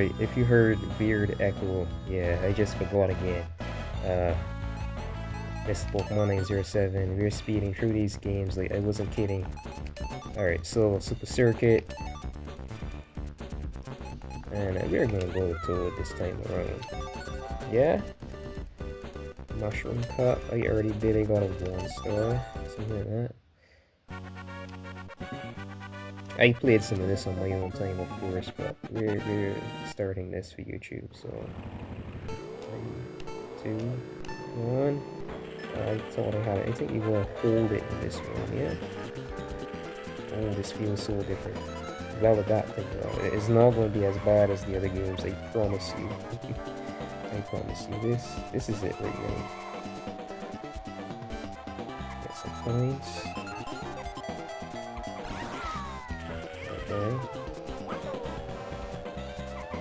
Alright, if you heard weird echo, yeah, I just forgot again. This Pokemon 907, we're speeding through these games, like, I wasn't kidding. Alright, so, Super Circuit. And we're gonna go to it this time around. Yeah? Mushroom Cup, I already did, I got a 1 star, something like that. I played some of this on my own time, of course, but we're starting this for YouTube, so 3, 2, 1. I thought I had it. I think you want to hold it in this one, yeah? Oh, this feels so different. Well, with that thing, though, it's not going to be as bad as the other games, I promise you. I promise you. This is it right now. Get some points.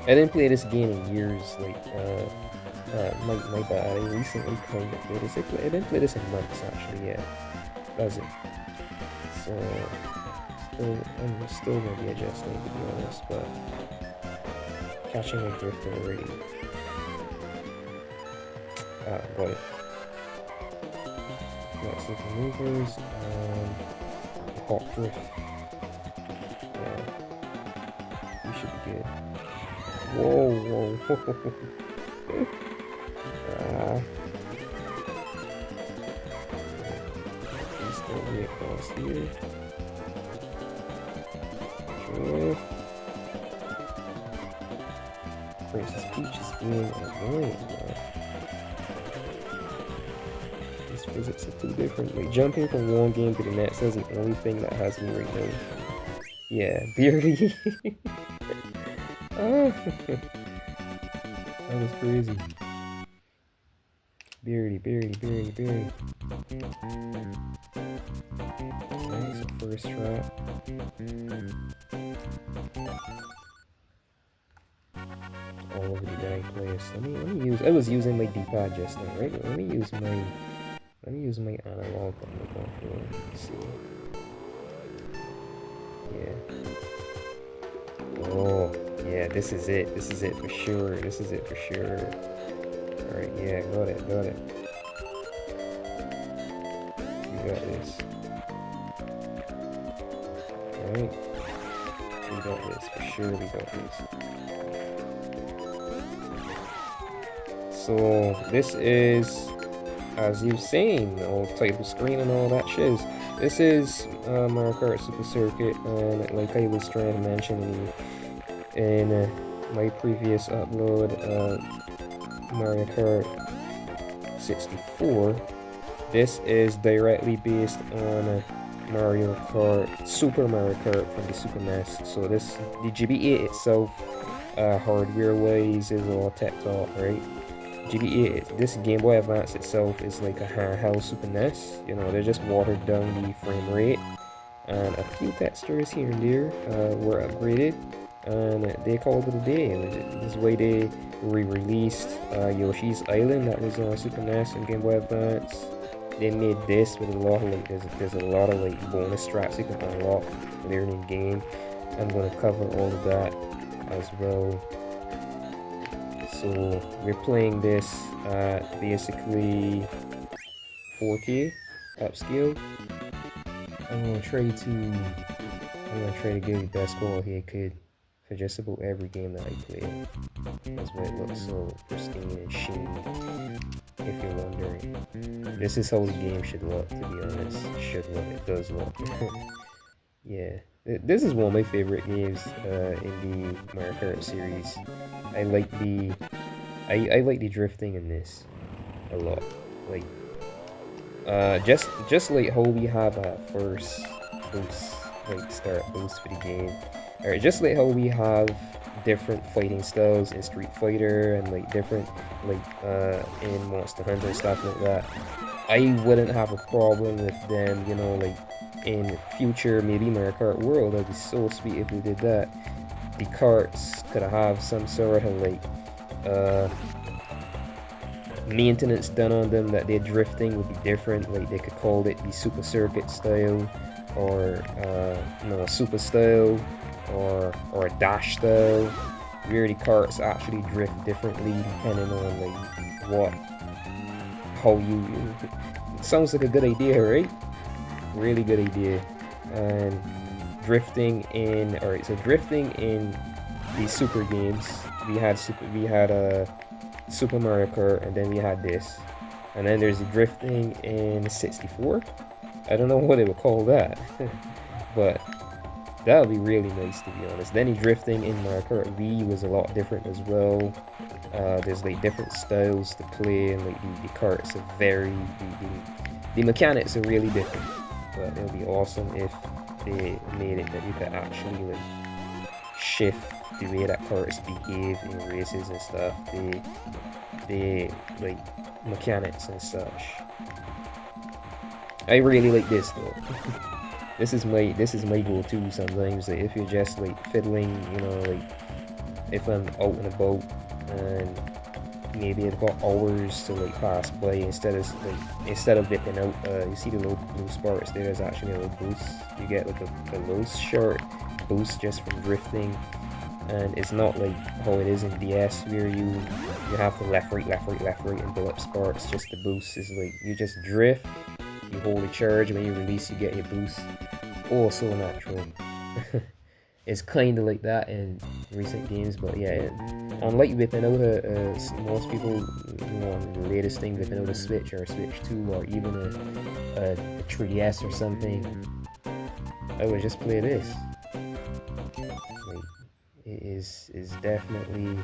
I didn't play this game in years, like, my bad, I recently kind of played this. I didn't play this in months, actually, yeah. That's it. So, I'm still gonna be adjusting, to be honest, but catching a drift already. Got it. Got some maneuvers, and hot drift. Yeah. We should be good. Whoa, whoa, whoa. Please don't get across here. Sure. Princess Peach is being annoying, man. These physics are too different. Like, jumping from one game to the next is the only thing that has me right now. Yeah, Beardy. Oh, that was crazy. Beardy. Nice, first trap. All over the dang place. Let me use. I was using my D-pad just now, right? Let me use my analog on the controller. Let's see. Yeah. Oh. Yeah, this is it. This is it for sure. Alright, yeah, got it. We got this. Alright. We got this, for sure we got this. So, this is, as you've seen, all title screen and all that shiz. This is Mario Kart Super Circuit, and like I was trying to mention in my previous upload, Mario Kart 64. This is directly based on Mario Kart, Super Mario Kart from the Super NES. So the GBA itself, hardware-wise, is all tech-talk, right? GBA, this Game Boy Advance itself is like a handheld Super NES. You know, they just watered down the frame rate, and a few textures here and there were upgraded. And they called it a day. This way they re-released Yoshi's Island, that was on Super NES and Game Boy Advance. They made this with a lot of like, there's a lot of like bonus tracks you can unlock later in the game. I'm gonna cover all of that as well. So we're playing this at basically 4K upscale. I'm gonna try to get the best quality I could for just about every game that I play. That's why it looks so pristine and shiny, if you're wondering. This is how the game should look, to be honest. It does look. Yeah. This is one of my favorite games in the Mario Kart series. I like the drifting in this a lot. Like, just like how we have a first boost, like start boost for the game. Alright, just like how we have different fighting styles in Street Fighter and like different like in Monster Hunter and stuff like that. I wouldn't have a problem with them, you know, like in future maybe Mario Kart World. That'd be so sweet if we did that. The carts could have some sort of like maintenance done on them, that their drifting would be different. Like they could call it the Super Circuit style, or Super style, or a dash style. where the carts actually drift differently depending on like what, how you. It sounds like a good idea, right? Really good idea. And drifting in, all right. So drifting in the Super games, we had Super Mario Kart, and then we had this, and then there's the drifting in 64. I don't know what they would call that, but that would be really nice, to be honest. Then the drifting in Mario Kart Wii was a lot different as well. There's like different styles to play, and like the carts are the mechanics are really different. But it would be awesome if they made it that you could actually like shift the way that carts behave in races and stuff. The like mechanics and such. I really like this though. This is my go-to sometimes. Like if you're just like fiddling, you know, like if I'm out and about and maybe I've got hours to like pass by, instead of dipping out, you see the little blue sparks there. There's actually a little boost. You get like a little short boost just from drifting, and it's not like how it is in DS where you have to left right and build up sparks just to boost. It's like you just drift, you hold the charge, when you release you get your boost. Oh, so natural. It's kind of like that in recent games, but yeah, unlike whipping out most people, you know, on the latest thing, whipping out a Switch or a Switch 2 or even a 3DS or something, I would just play this. Like, it is definitely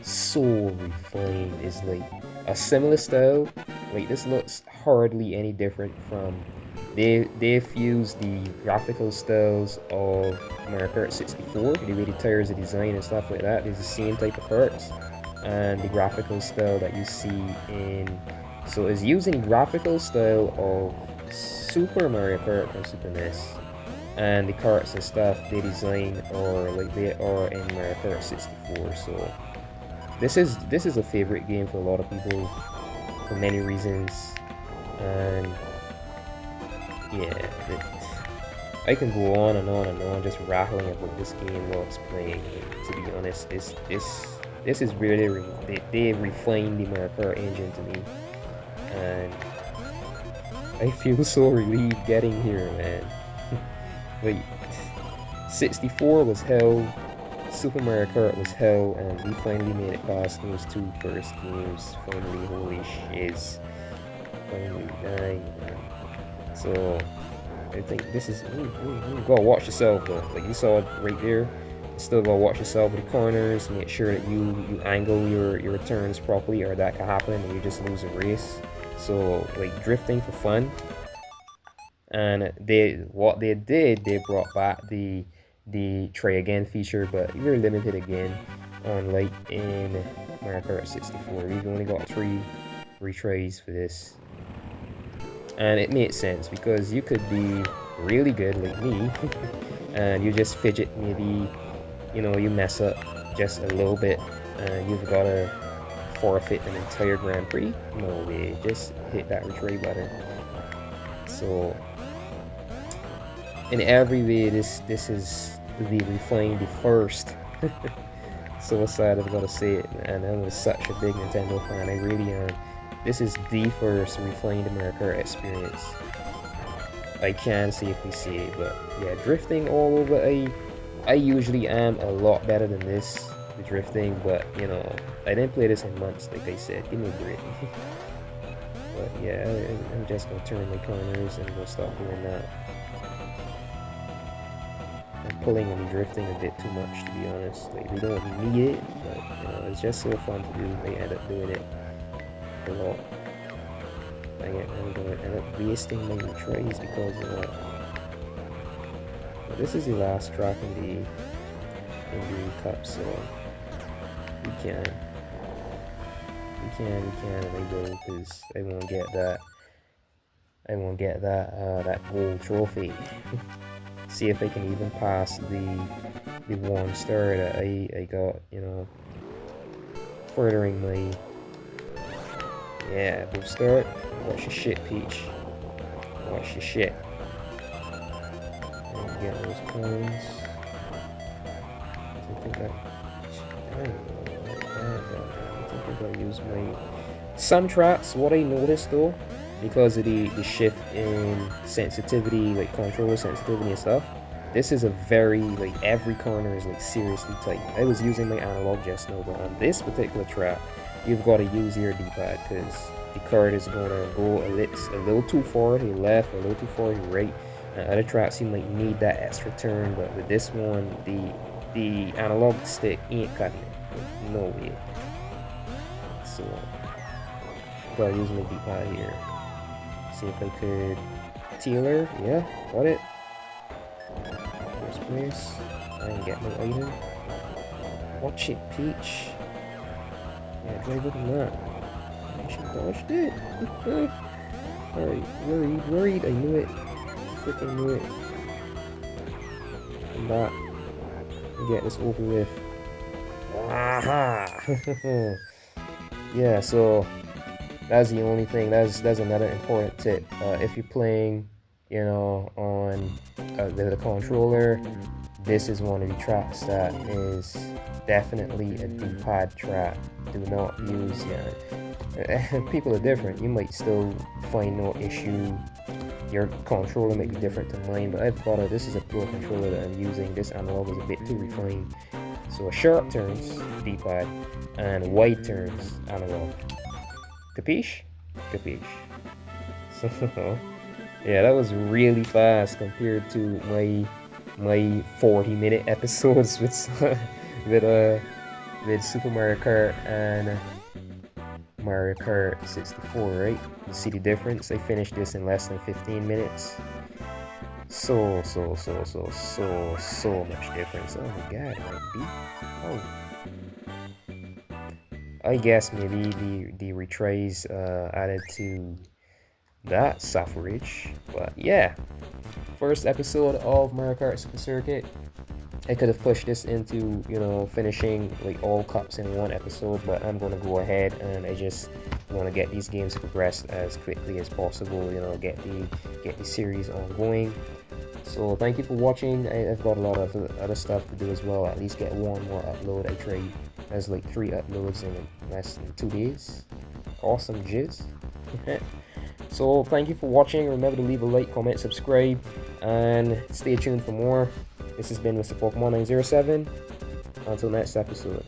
so refined. It's like a similar style. Like this looks hardly any different from. They fused the graphical styles of Mario Kart 64, the way the tires are designed and stuff like that. It's the same type of carts, and the graphical style that you see in. So it's using the graphical style of Super Mario Kart from Super NES, and the carts and stuff they design or like they are in Mario Kart 64. So this is a favorite game for a lot of people for many reasons, and yeah, I can go on and on and on just rattling about this game while it's playing. To be honest, this is really they refined the Mario Kart engine to me, and I feel so relieved getting here, man. Like 64 was hell, Super Mario Kart was hell, and we finally made it past those two first games. Finally, holy shiz, finally dying, man. So I think this is you gotta watch yourself though. Like you saw it right there. You still gotta watch yourself with the corners. Make sure that you angle your turns properly, or that can happen and you just lose a race. So like drifting for fun. And they brought back the try again feature, but you're limited again. Unlike in Mario Kart 64, we've only got 3 retries for this. And it made sense because you could be really good like me and you just fidget, maybe, you know, you mess up just a little bit and you've got to forfeit an entire Grand Prix. No way, just hit that retry button. So in every way, this is the refined, the first. So sad I've got to say it, and I'm such a big Nintendo fan. I really am. This is the first refined Mario Kart experience. I can safely say, but yeah, drifting all over. I usually am a lot better than this, the drifting, but you know, I didn't play this in months, like I said. Give me a break. But yeah, I'm just gonna turn my corners and go stop doing that. I'm pulling and drifting a bit too much, to be honest. Like, we don't need it, but you know, it's just so fun to do. I end up doing it a lot. I'm going to end up wasting my retries because of that. But this is the last track in the cup, so we can, and I will, because I won't get that gold trophy. See if I can even pass the 1 star that I got, you know, furthering my, yeah, we'll start. Watch your shit, Peach. Watch your shit. And get those coins. I think that think I'm gonna use my... Some tracks, what I noticed though, because of the shift in sensitivity, like controller sensitivity and stuff, this is a very, like, every corner is like seriously tight. I was using my analog just now, but on this particular track, you've got to use your D-pad because the card is gonna go a little too far to the left, or a little too far to the right. Other tracks you might need that extra turn, but with this one, the analog stick ain't cutting it. No way. So I'm gonna use my D-pad here. See if I could tailor. Yeah, got it. First place. I can get my item. Watch it, Peach. Yeah, drive it than that. I should have dodged it. Alright, worried. I knew it. Freaking knew it. Come back. Get this over with. Aha! Yeah, so that's the only thing. That's another important tip. If you're playing, you know, on the controller, this is one of the tracks that is definitely a D-pad track. Do not use, people are different. You might still find no issue. Your controller might be different to mine, but I've thought of this is a pro controller that I'm using. This analog is a bit too refined. So sharp turns, D-pad, and wide turns, analog. Capiche? Capiche. So, yeah, that was really fast compared to my 40-minute episodes with Super Mario Kart and Mario Kart 64, right? You see the difference? I finished this in less than 15 minutes. So much difference. Oh my god, my beat. Oh. I guess maybe the retries added to that suffrage. But yeah. First episode of Mario Kart Super Circuit. I could have pushed this into, you know, finishing like all cups in one episode, but I'm gonna go ahead and I just want to get these games progressed as quickly as possible, you know, get the series ongoing. So thank you for watching. I've got a lot of other stuff to do as well. At least get one more upload. I tried. There's like 3 uploads in less than 2 days. Awesome jizz. So thank you for watching. Remember to leave a like, comment, subscribe, and stay tuned for more. This has been Mr. Pokemon 907. Until next episode.